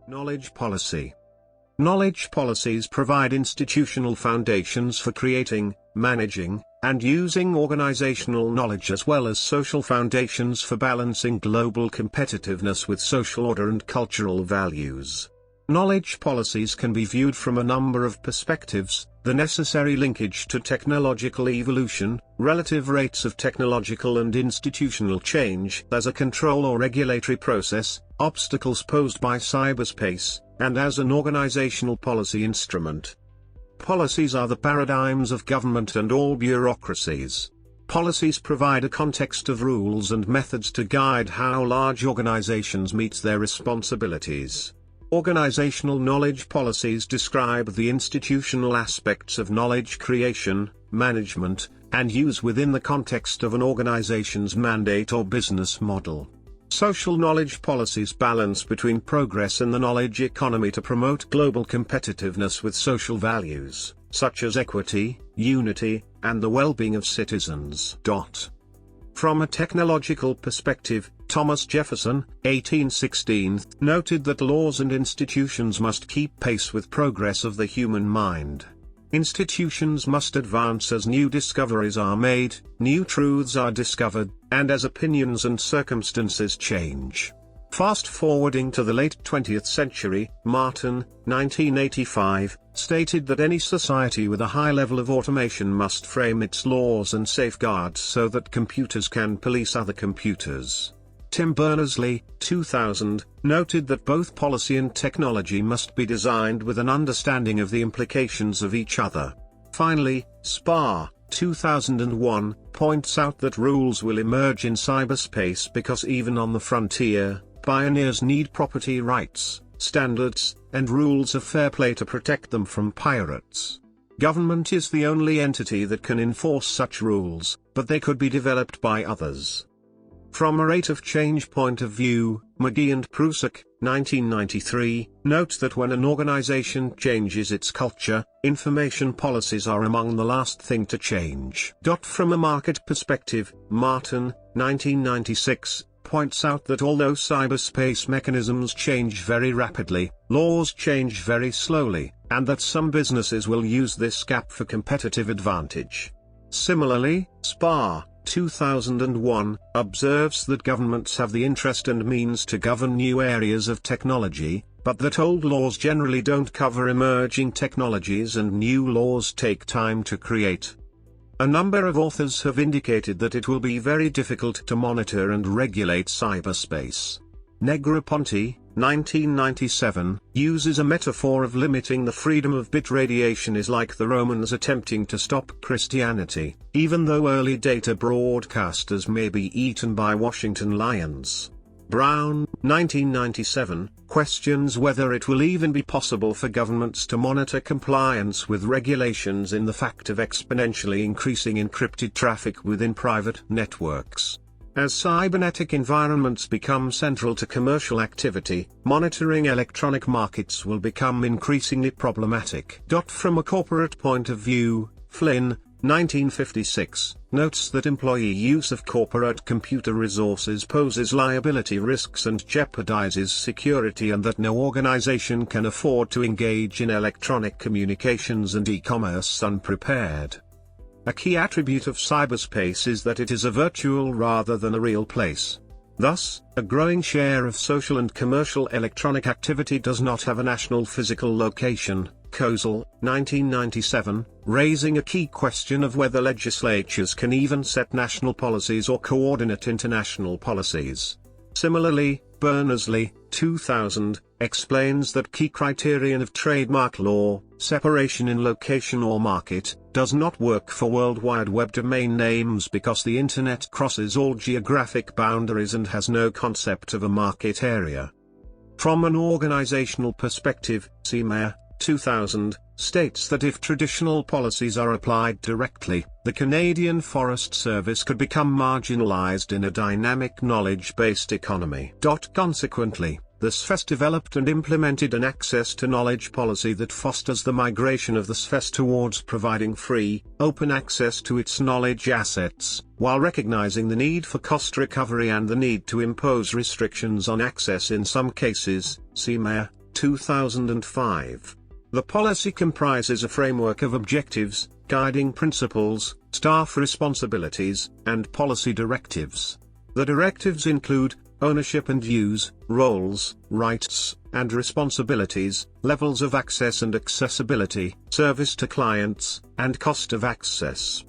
Knowledge policy. Knowledge policies provide institutional foundations for creating, managing, and using organizational knowledge as well as social foundations for balancing global competitiveness with social order and cultural values. Knowledge policies can be viewed from a number of perspectives: the necessary linkage to technological evolution, relative rates of technological and institutional change as a control or regulatory process, obstacles posed by cyberspace, and as an organizational policy instrument. Policies are the paradigms of government and all bureaucracies. Policies provide a context of rules and methods to guide how large organizations meet their responsibilities. Organizational knowledge policies describe the institutional aspects of knowledge creation, management, and use within the context of an organization's mandate or business model. Social knowledge policies balance between progress in the knowledge economy to promote global competitiveness with social values, such as equity, unity, and the well-being of citizens. From a technological perspective, Thomas Jefferson, 1816, noted that laws and institutions must keep pace with progress of the human mind. Institutions must advance as new discoveries are made, new truths are discovered, and as opinions and circumstances change. Fast forwarding to the late 20th century, Martin, 1985, stated that any society with a high level of automation must frame its laws and safeguards so that computers can police other computers. Tim Berners-Lee, 2000, noted that both policy and technology must be designed with an understanding of the implications of each other. Finally, Sparr, 2001, points out that rules will emerge in cyberspace because even on the frontier, pioneers need property rights, standards, and rules of fair play to protect them from pirates. Government is the only entity that can enforce such rules, but they could be developed by others. From a rate of change point of view, McGee and Prusak, 1993, note that when an organization changes its culture, information policies are among the last thing to change. From a market perspective, Martin, 1996, points out that although cyberspace mechanisms change very rapidly, laws change very slowly, and that some businesses will use this gap for competitive advantage. Similarly, Sparr, 2001, observes that governments have the interest and means to govern new areas of technology, but that old laws generally don't cover emerging technologies and new laws take time to create. A number of authors have indicated that it will be very difficult to monitor and regulate cyberspace. Negroponte, 1997, uses a metaphor of limiting the freedom of bit radiation is like the Romans attempting to stop Christianity, even though early data broadcasters may be eaten by Washington lions. Brown, 1997, questions whether it will even be possible for governments to monitor compliance with regulations in the fact of exponentially increasing encrypted traffic within private networks. As cybernetic environments become central to commercial activity, monitoring electronic markets will become increasingly problematic. From a corporate point of view, Flynn, 1956, notes that employee use of corporate computer resources poses liability risks and jeopardizes security, and that no organization can afford to engage in electronic communications and e-commerce unprepared. A key attribute of cyberspace is that it is a virtual rather than a real place. Thus, a growing share of social and commercial electronic activity does not have a national physical location. Counsel, 1997, raising a key question of whether legislatures can even set national policies or coordinate international policies. Similarly, Berners-Lee, 2000, explains that key criterion of trademark law, separation in location or market, does not work for World Wide Web domain names because the Internet crosses all geographic boundaries and has no concept of a market area. From an organizational perspective, Seymour, 2000, states that if traditional policies are applied directly, the Canadian Forest Service could become marginalized in a dynamic knowledge-based economy. Consequently, the SFES developed and implemented an access to knowledge policy that fosters the migration of the SFES towards providing free, open access to its knowledge assets, while recognizing the need for cost recovery and the need to impose restrictions on access in some cases. Seymour, 2005. The policy comprises a framework of objectives, guiding principles, staff responsibilities, and policy directives. The directives include ownership and use, roles, rights, and responsibilities, levels of access and accessibility, service to clients, and cost of access.